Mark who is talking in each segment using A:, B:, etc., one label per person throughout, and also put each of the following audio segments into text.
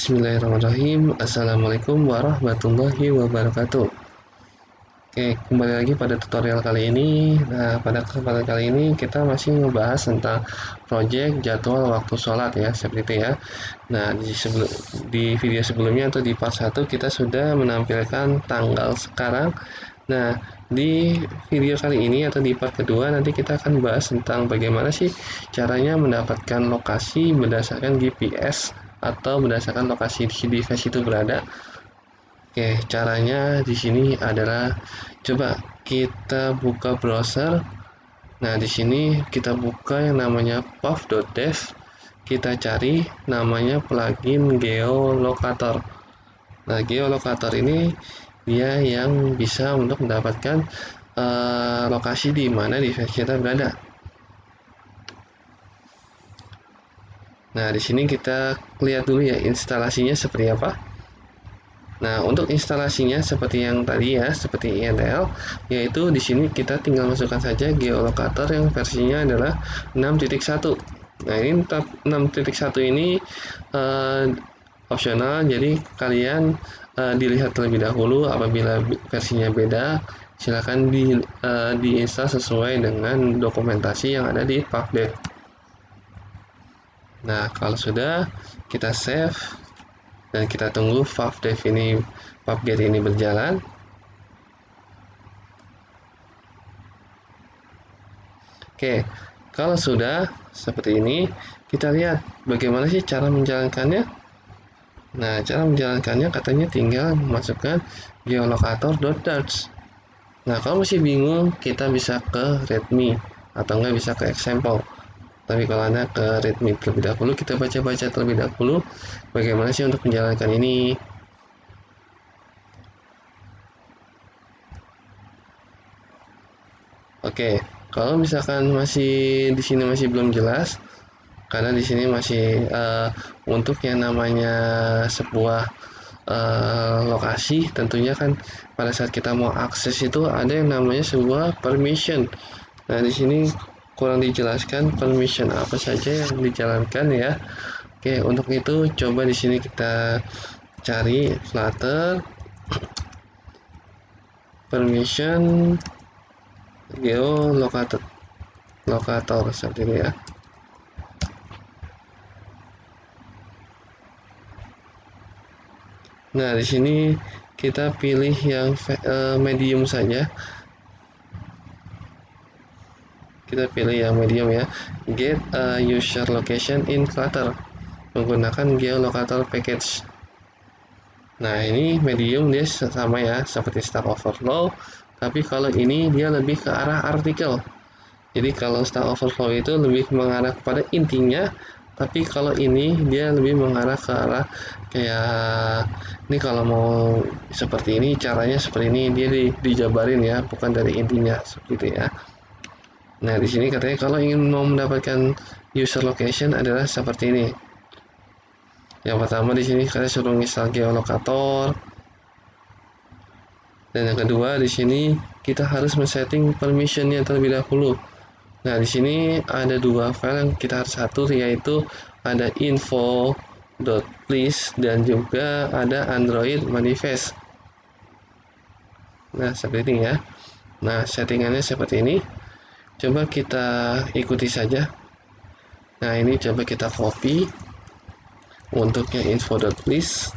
A: Bismillahirrahmanirrahim. Assalamualaikum warahmatullahi wabarakatuh. Oke, kembali lagi pada tutorial kali ini. Nah, pada kesempatan kali ini kita masih ngebahas tentang project jadwal waktu sholat ya, seperti itu ya. Nah, di video sebelumnya atau di part 1 kita sudah menampilkan tanggal sekarang. Nah, di video kali ini atau di part kedua nanti kita akan bahas tentang bagaimana sih caranya mendapatkan lokasi berdasarkan GPS atau berdasarkan lokasi di device itu berada. Oke, caranya di sini adalah coba kita buka browser. Nah, di sini kita buka yang namanya puff.dev. Kita cari namanya plugin geolocator. Nah, geolocator ini dia yang bisa untuk mendapatkan lokasi di mana device kita berada. Nah, di sini kita lihat dulu ya instalasinya seperti apa. Nah, untuk instalasinya seperti yang tadi ya, seperti INTL, yaitu di sini kita tinggal masukkan saja geolocator yang versinya adalah 6.1. Nah, ini 6.1 ini opsional, jadi kalian dilihat terlebih dahulu. Apabila versinya beda, silakan diinstal sesuai dengan dokumentasi yang ada di pubdev. Nah, kalau sudah, kita save dan kita tunggu pubget ini berjalan. Oke, kalau sudah seperti ini, kita lihat bagaimana sih cara menjalankannya. Nah, cara menjalankannya katanya tinggal memasukkan geolocator.darts. Nah, kalau masih bingung, kita bisa ke readme atau enggak bisa ke example. Tapi kalau Anda ke readme terlebih dahulu, kita baca-baca terlebih dahulu bagaimana sih untuk menjalankan ini. Oke, kalau misalkan masih di sini masih belum jelas, karena di sini masih untuk yang namanya sebuah lokasi, tentunya kan pada saat kita mau akses itu ada yang namanya sebuah permission. Nah, di sini kurang dijelaskan permission apa saja yang dijalankan ya. Oke, untuk itu coba di sini kita cari Flutter permission geolocator seperti ini ya. Nah, di sini kita pilih yang medium saja. Kita pilih yang medium ya. Get a user location in Flutter menggunakan geolocator package. Nah, ini medium dia sama ya, seperti Stack Overflow, tapi kalau ini dia lebih ke arah artikel. Jadi kalau Stack Overflow itu lebih mengarah kepada intinya, tapi kalau ini dia lebih mengarah ke arah kayak ini kalau mau seperti ini caranya seperti ini, dia dijabarin ya, bukan dari intinya seperti itu ya. Nah, di sini katanya kalau ingin mau mendapatkan user location adalah seperti ini. Yang pertama di sini kalian suruh install geolocator. Dan yang kedua di sini kita harus men-setting permissionnya terlebih dahulu. Nah, di sini ada dua file yang kita harus atur, yaitu ada info.please dan juga ada Android manifest. Nah, seperti ini ya. Nah, settingannya seperti ini. Coba kita ikuti saja. Nah, ini coba kita copy untuk yang info.please.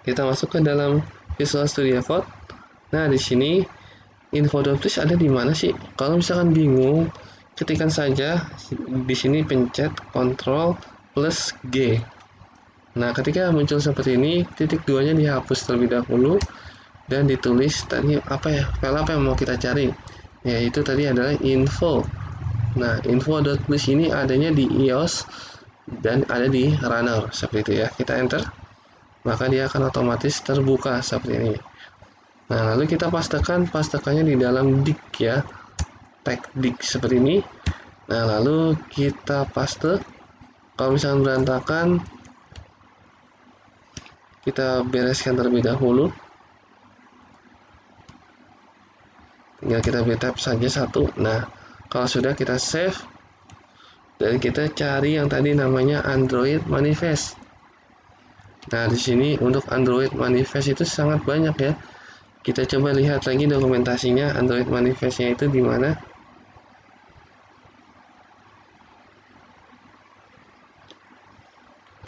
A: Kita masuk ke dalam Visual Studio Code. Nah, di sini info.please ada di mana sih? Kalau misalkan bingung, ketikkan saja di sini, pencet Ctrl plus G. Nah, ketika muncul seperti ini, titik 2-nya dihapus terlebih dahulu dan ditulis tadi apa ya, file apa yang mau kita cari, yaitu tadi adalah info. Nah, info.please ini adanya di iOS dan ada di runner seperti itu ya. Kita enter, maka dia akan otomatis terbuka seperti ini. Nah, lalu kita pastekannya di dalam dict ya, tag dict seperti ini. Nah, lalu kita paste. Kalau misalnya berantakan, kita bereskan terlebih dahulu. Tinggal kita tap saja satu. Nah, kalau sudah kita save dan kita cari yang tadi namanya Android manifest. Nah, di sini untuk Android manifest itu sangat banyak ya. Kita coba lihat lagi dokumentasinya Android manifestnya itu di mana.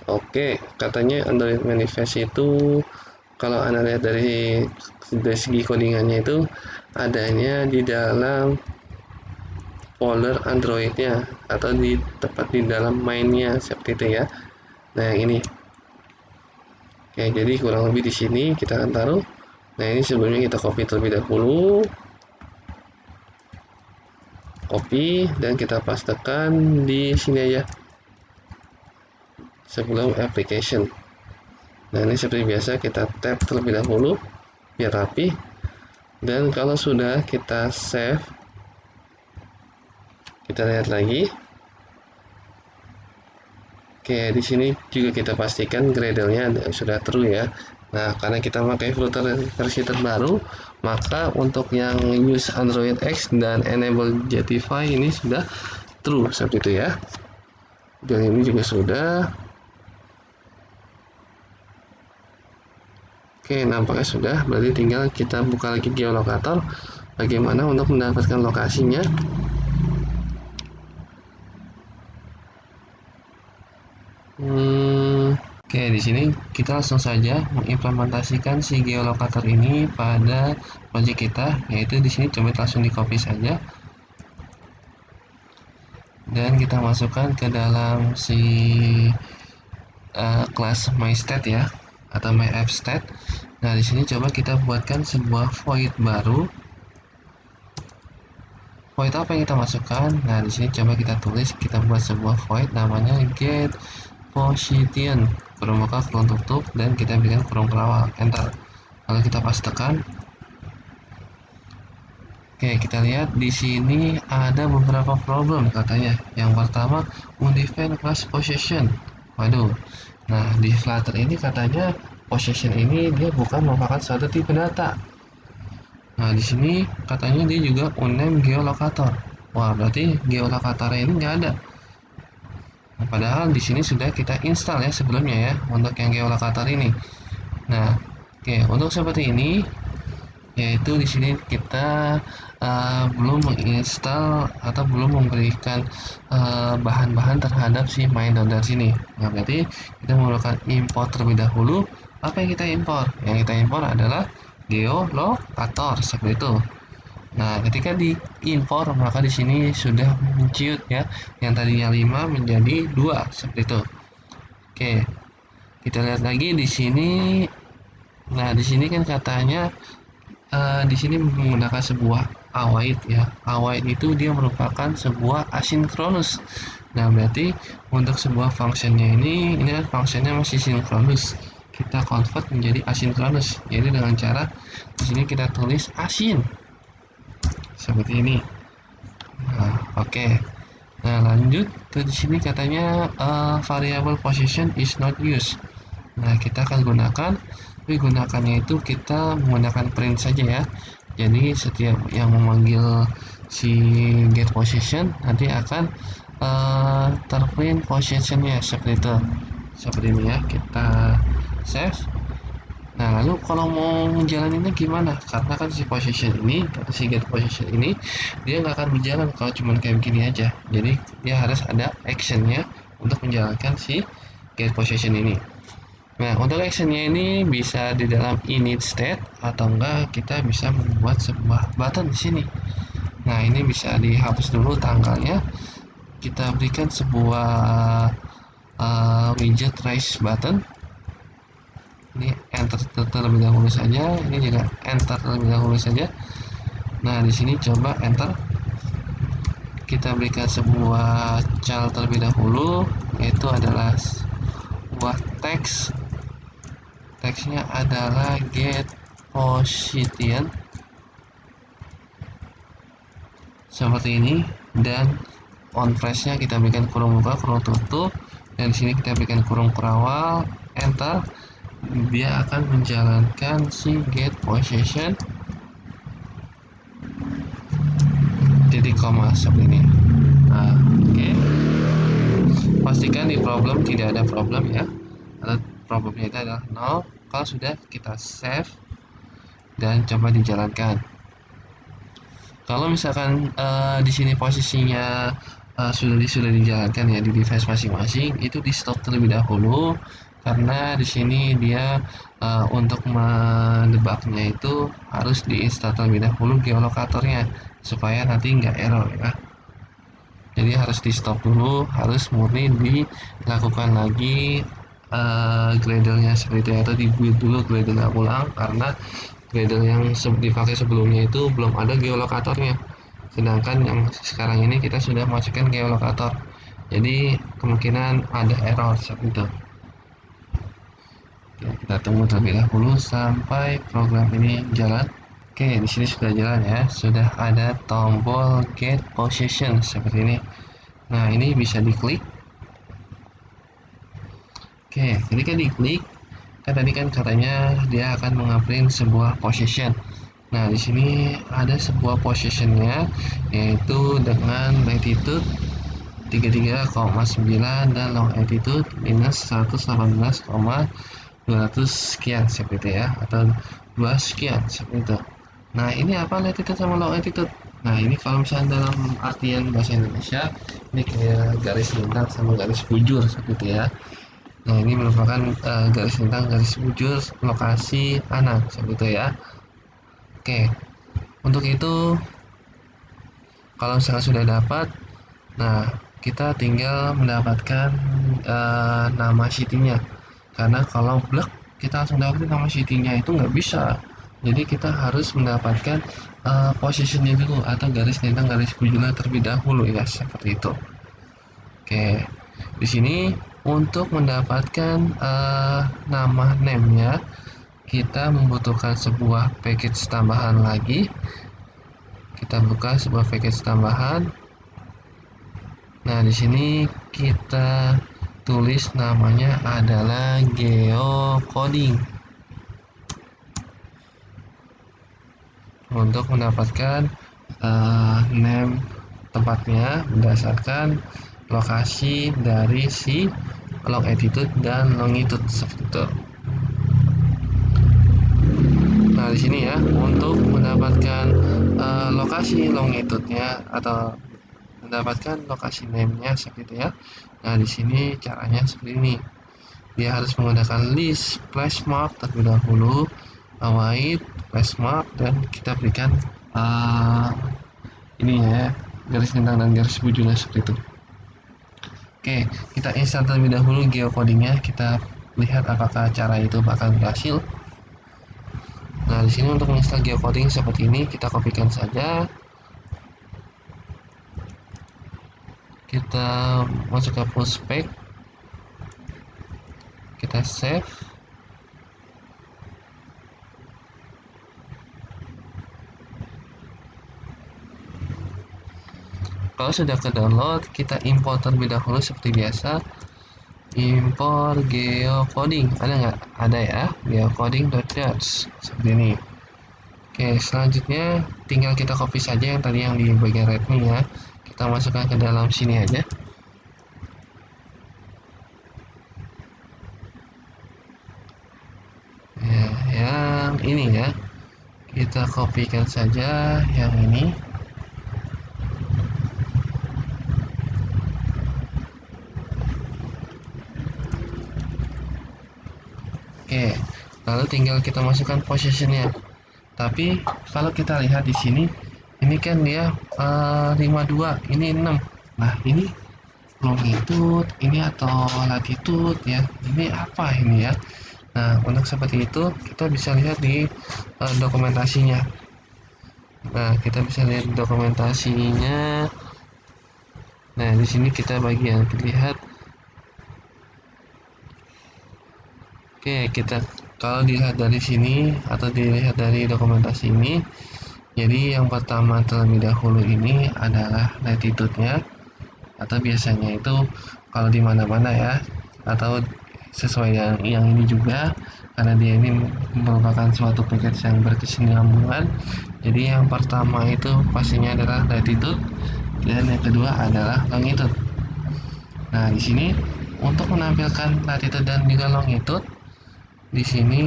A: Oke, katanya Android manifest itu kalau Anda lihat dari segi codingannya itu adanya di dalam folder Androidnya atau tepat di dalam mainnya seperti itu ya. Nah, yang ini. Oke, jadi kurang lebih di sini kita akan taruh. Nah, ini sebelumnya kita copy terlebih dahulu. Copy dan kita pastekan di sini aja sebelum application. Nah, ini seperti biasa kita tap terlebih dahulu biar rapi. Dan kalau sudah kita save, kita lihat lagi. Oke, di sini juga kita pastikan Gradle-nya sudah true ya. Nah, karena kita pakai filter versi terbaru, maka untuk yang use Android X dan enable Jetify ini sudah true seperti itu ya. Dan ini juga sudah. Oke, nampaknya sudah. Berarti tinggal kita buka lagi geolokator. Bagaimana untuk mendapatkan lokasinya? Oke, di sini kita langsung saja mengimplementasikan si geolokator ini pada project kita, yaitu di sini coba langsung di copy saja dan kita masukkan ke dalam si kelas MyStat ya atau MyAppStat. Nah, di sini coba kita buatkan sebuah void baru. Void apa yang kita masukkan? Nah, di sini coba kita tulis, kita buat sebuah void namanya get position kurung buka kurung tutup dan kita berikan kurung awal, enter. Lalu kita pastekan. Oke, kita lihat di sini ada beberapa problem katanya. Yang pertama, undefined class possession. Waduh. Nah, di Flutter ini katanya possession ini dia bukan merupakan suatu tipe data. Nah, di sini katanya dia juga unnamed geolocator. Wah, berarti geolocator ini nggak ada. Nah, padahal di sini sudah kita install ya sebelumnya ya untuk yang geolocator ini. Nah, oke, untuk seperti ini yaitu di sini kita belum menginstal atau belum memberikan bahan-bahan terhadap si main.dart sini. Nah, berarti kita memerlukan import terlebih dahulu. Apa yang kita import? Yang kita import adalah geolocator seperti itu. Nah, ketika diimpor maka di sini sudah menciut ya, yang tadinya 5 menjadi 2 seperti itu. Oke, kita lihat lagi di sini. Nah, di sini kan katanya di sini menggunakan sebuah await ya. Await itu dia merupakan sebuah asinkronus. Nah, berarti untuk sebuah functionnya ini kan functionnya masih sinkronus. Kita convert menjadi asinkronus. Jadi dengan cara di sini kita tulis asin seperti ini. Nah, oke. Nah, lanjut ke di sini katanya variable position is not used. Nah, kita akan gunakan, tapi gunakannya itu kita menggunakan print saja ya. Jadi setiap yang memanggil si get position nanti akan terprint positionnya seperti itu. Seperti ini ya, kita save. Nah, lalu kalau mau menjalaninnya gimana? Karena kan si position ini, atau si get position ini, dia nggak akan berjalan kalau cuma kayak begini aja. Jadi dia harus ada actionnya untuk menjalankan si get position ini. Nah, untuk actionnya ini bisa di dalam init state atau enggak kita bisa membuat sebuah button di sini. Nah, ini bisa dihapus dulu tanggalnya. Kita berikan sebuah widget raise button. Ini enter terlebih dahulu saja. Ini juga enter terlebih dahulu saja. Nah, di sini coba enter. Kita berikan sebuah child terlebih dahulu, yaitu adalah sebuah teks. Teksnya adalah get position seperti ini, dan on press-nya kita berikan kurung buka kurung tutup, dan di sini kita berikan kurung perawal, enter. Dia akan menjalankan si get position titik koma seperti ini. Nah, oke. Pastikan di problem tidak ada problem ya, atau probability adalah 0. Kalau sudah, kita save dan coba dijalankan. Kalau misalkan di sini posisinya sudah dijalankan ya di device masing-masing, itu di stop terlebih dahulu karena di sini dia untuk mendebaknya itu harus diinstal terlebih dahulu geolokatornya supaya nanti nggak error ya. Jadi harus di stop dulu, harus murni dilakukan lagi Gradle-nya seperti itu, atau dibuild dulu Gradle-nya ulang karena Gradle yang dipakai sebelumnya itu belum ada geolokatornya, sedangkan yang sekarang ini kita sudah masukkan geolokator, jadi kemungkinan ada error seperti itu. Oke, kita tunggu terlebih dahulu sampai program ini jalan. Oke, di sini sudah jalan ya, sudah ada tombol get position seperti ini. Nah, ini bisa diklik. Oke, ketika diklik, kan tadi kan katanya dia akan mengupload sebuah position. Nah, di sini ada sebuah positionnya, yaitu dengan latitude 33,9 dan longitude minus 118,200 sekian seperti ya, atau 2 sekian seperti itu. Nah, ini apa latitude sama longitude? Nah, ini kalau misalnya dalam artian bahasa Indonesia, ini kayak garis lintang sama garis bujur seperti itu ya. Nah, ini merupakan garis lintang, garis bujur, lokasi tanah seperti itu ya. Oke, untuk itu kalau misalnya sudah dapat, nah kita tinggal mendapatkan nama city-nya. Karena kalau blok kita langsung dapetin nama city-nya itu nggak bisa. Jadi kita harus mendapatkan positionnya dulu atau garis lintang, garis bujurnya terlebih dahulu ya, seperti itu. Oke, di sini untuk mendapatkan nama name-nya kita membutuhkan sebuah package tambahan lagi. Kita buka sebuah package tambahan. Nah, di sini kita tulis namanya adalah geocoding. Untuk mendapatkan name tempatnya berdasarkan lokasi dari si longitude dan longitude seperti itu. Nah, di sini ya untuk mendapatkan lokasi longitude-nya atau mendapatkan lokasi name-nya seperti itu ya. Nah, di sini caranya seperti ini. Dia harus menggunakan list flash map terlebih dahulu, await flash map, dan kita berikan ini ya, garis lintang dan garis bujurnya seperti itu. Oke, kita install terlebih dahulu geocodingnya, kita lihat apakah cara itu bakal berhasil. Nah, di sini untuk menginstal geocoding seperti ini, kita kopikan saja. Kita masuk ke full spec. Kita save. Kalau sudah ke download, kita import terlebih dahulu seperti biasa. Import geocoding, ada nggak? Ada ya, geocoding.js seperti ini. Oke, selanjutnya tinggal kita copy saja yang tadi yang di bagian readme ya. Kita masukkan ke dalam sini aja. Ya, yang ini ya. Kita kopikan saja yang ini. Oke, lalu tinggal kita masukkan positionnya. Tapi kalau kita lihat di sini, ini kan dia 52, ini 6. Nah, ini longitude, ini atau latitude ya. Ini apa ini ya? Nah, untuk seperti itu kita bisa lihat di dokumentasinya. Nah, kita bisa lihat dokumentasinya. Nah, di sini kita bagian lihat. Oke, kita kalau dilihat dari sini atau dilihat dari dokumentasi ini, jadi yang pertama terlebih dahulu ini adalah latitude-nya, atau biasanya itu kalau di mana-mana ya, atau sesuai yang ini juga, karena dia ini merupakan suatu package yang berkesinambungan. Jadi yang pertama itu pastinya adalah latitude, dan yang kedua adalah longitude. Nah, di sini untuk menampilkan latitude dan juga longitude, Di sini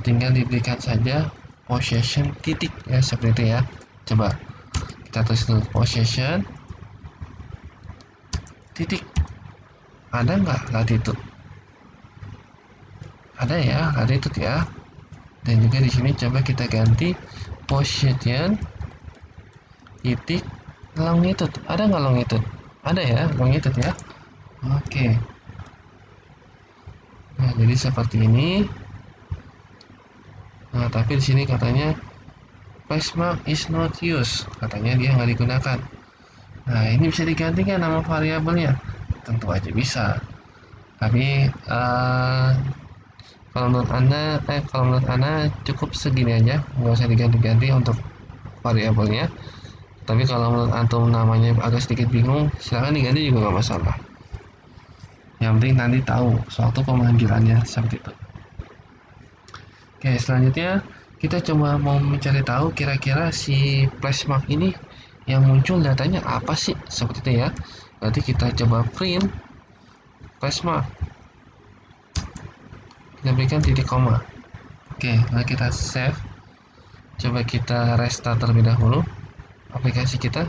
A: tinggal diberikan saja possession titik ya, seperti itu ya. Coba kita tulis dulu possession titik. Ada nggak latitude? Ada ya latitude ya. Dan juga di sini coba kita ganti possession titik longitude. Ada nggak longitude? Ada ya longitude ya. Oke. Nah, jadi seperti ini. Nah, tapi di sini katanya place mark is not used. Katanya dia nggak digunakan. Nah, ini bisa diganti kan nama variabelnya? Tentu aja bisa. Tapi kalau menurut Anda cukup segini aja, nggak usah diganti-ganti untuk variabelnya. Tapi kalau menurut antum namanya agak sedikit bingung, silahkan diganti juga nggak masalah. Yang penting nanti tahu suatu pemanggilannya seperti itu. Oke, selanjutnya kita coba mau mencari tahu kira-kira si flashmark ini yang muncul datanya apa sih, seperti itu ya. Nanti kita coba print flashmark, kita berikan titik koma. Oke, lalu kita save. Coba kita restart terlebih dahulu aplikasi kita.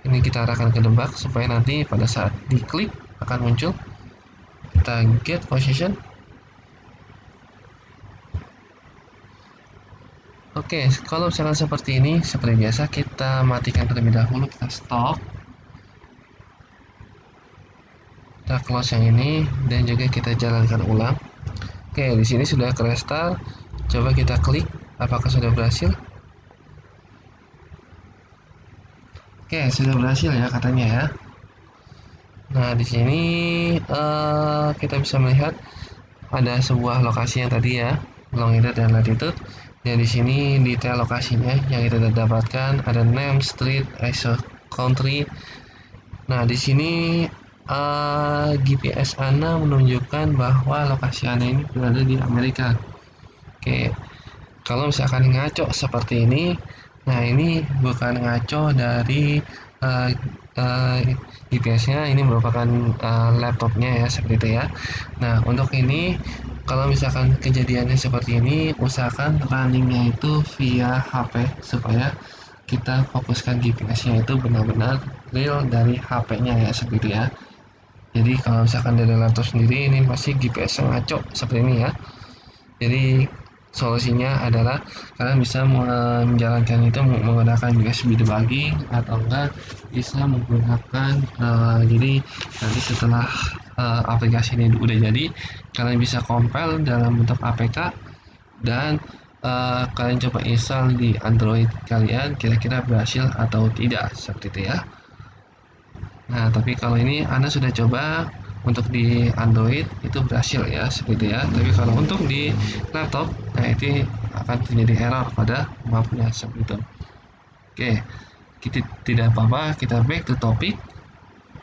A: Ini kita arahkan ke debug supaya nanti pada saat diklik akan muncul. Kita get position. Oke, kalau misalkan seperti ini, seperti biasa kita matikan terlebih dahulu, kita stop. Kita close yang ini dan juga kita jalankan ulang. Oke, di sini sudah ke restart. Coba kita klik apakah sudah berhasil. Oke, sudah berhasil ya katanya ya. Nah, di sini kita bisa melihat ada sebuah lokasi yang tadi ya, longitude dan latitude. Dan di sini detail lokasinya yang kita dapatkan ada name, street, ISO, country. Nah, di sini GPS Anda menunjukkan bahwa lokasi Anda ini berada di Amerika. Oke, kalau misalkan ngaco seperti ini, nah ini bukan ngaco dari GPS-nya, ini merupakan laptopnya ya, seperti itu ya. Nah, untuk ini kalau misalkan kejadiannya seperti ini, usahakan runningnya itu via HP supaya kita fokuskan GPS-nya itu benar-benar real dari HP-nya ya, seperti itu ya. Jadi kalau misalkan dari laptop sendiri ini pasti GPS-nya ngaco seperti ini ya. Jadi solusinya adalah kalian bisa menjalankan itu menggunakan USB debugging atau enggak bisa menggunakan jadi nanti setelah aplikasi ini udah jadi, kalian bisa compile dalam bentuk APK dan kalian coba install di Android kalian, kira-kira berhasil atau tidak, seperti itu ya. Nah, tapi kalau ini Anda sudah coba untuk di Android itu berhasil ya, seperti ya. Tapi kalau untuk di laptop, nah itu akan terjadi error pada mapnya seperti itu. Oke, kita tidak apa-apa, kita back to topic.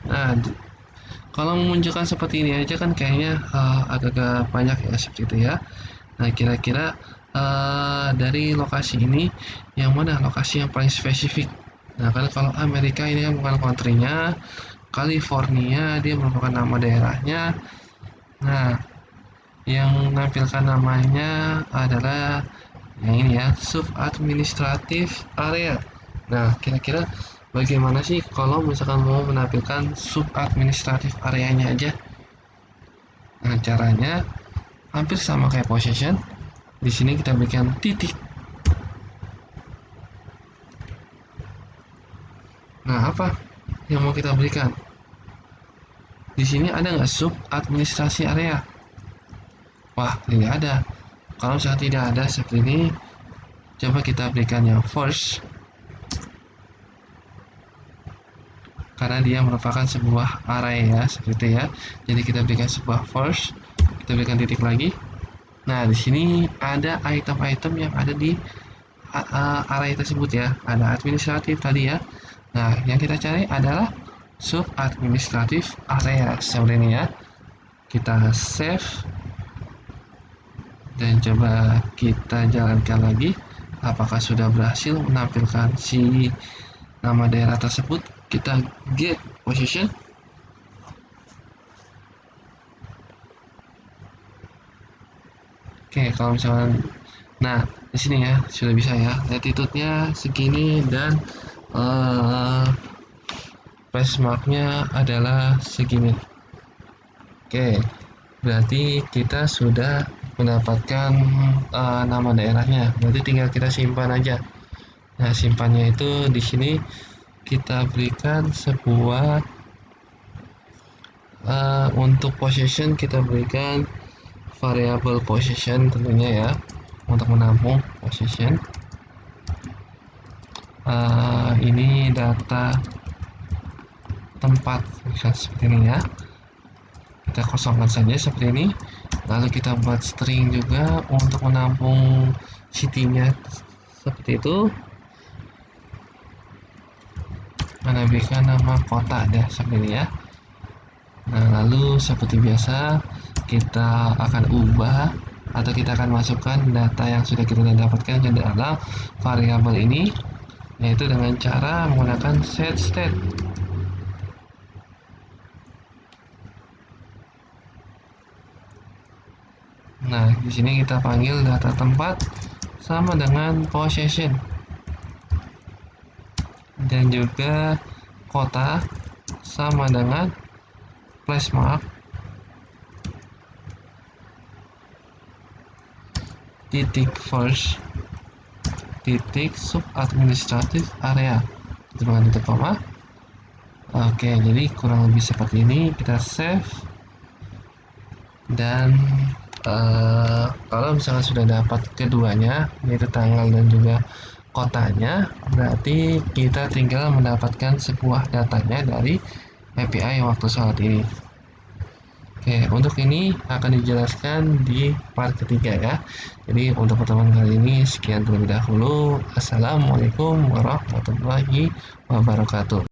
A: Nah, kalau memunculkan seperti ini aja kan kayaknya agak-agak banyak ya, seperti itu ya. Nah, kira-kira dari lokasi ini yang mana lokasi yang paling spesifik? Nah, kan kalau Amerika ini kan bukan country-nya, California dia merupakan nama daerahnya. Nah, yang menampilkan namanya adalah yang ini ya, Sub-Administrative Area. Nah, kira-kira bagaimana sih kalau misalkan mau menampilkan Sub-Administrative Area-nya aja? Nah, caranya hampir sama kayak possession. Di sini kita berikan titik. Nah, apa yang mau kita berikan? Di sini ada nggak sub administrasi area? Wah, tidak ada. Kalau misalnya tidak ada seperti ini, coba kita berikan yang first, karena dia merupakan sebuah area ya, seperti ya. Jadi kita berikan sebuah first, kita berikan titik lagi. Nah, di sini ada item-item yang ada di area tersebut ya. Ada administratif tadi ya. Nah, yang kita cari adalah sub administratif area seperti ini ya. Kita save dan coba kita jalankan lagi apakah sudah berhasil menampilkan si nama daerah tersebut. Kita get position. Oke, kalau misalkan, nah di sini ya sudah bisa ya, latitude-nya segini dan place mark-nya adalah segini. Oke, berarti kita sudah mendapatkan nama daerahnya. Berarti tinggal kita simpan aja. Nah, simpannya itu di sini kita berikan sebuah untuk possession kita berikan variable possession tentunya ya, untuk menampung possession. Ini data tempat seperti ini ya, kita kosongkan saja seperti ini. Lalu kita buat string juga untuk menampung city-nya seperti itu. Berikan nama kota deh seperti ini ya. Nah, lalu seperti biasa kita akan ubah atau kita akan masukkan data yang sudah kita dapatkan ke dalam variabel ini, yaitu dengan cara menggunakan set state. Nah, di sini kita panggil data tempat sama dengan possession, dan juga kota sama dengan place mark titik first titik sub administrative area dengan titik koma. Oke, jadi kurang lebih seperti ini. Kita save, dan kalau misalnya sudah dapat keduanya, yaitu tanggal dan juga kotanya, berarti kita tinggal mendapatkan sebuah datanya dari API waktu saat ini. Oke, untuk ini akan dijelaskan di part ketiga ya. Jadi untuk pertemuan kali ini sekian terlebih dahulu. Assalamualaikum warahmatullahi wabarakatuh.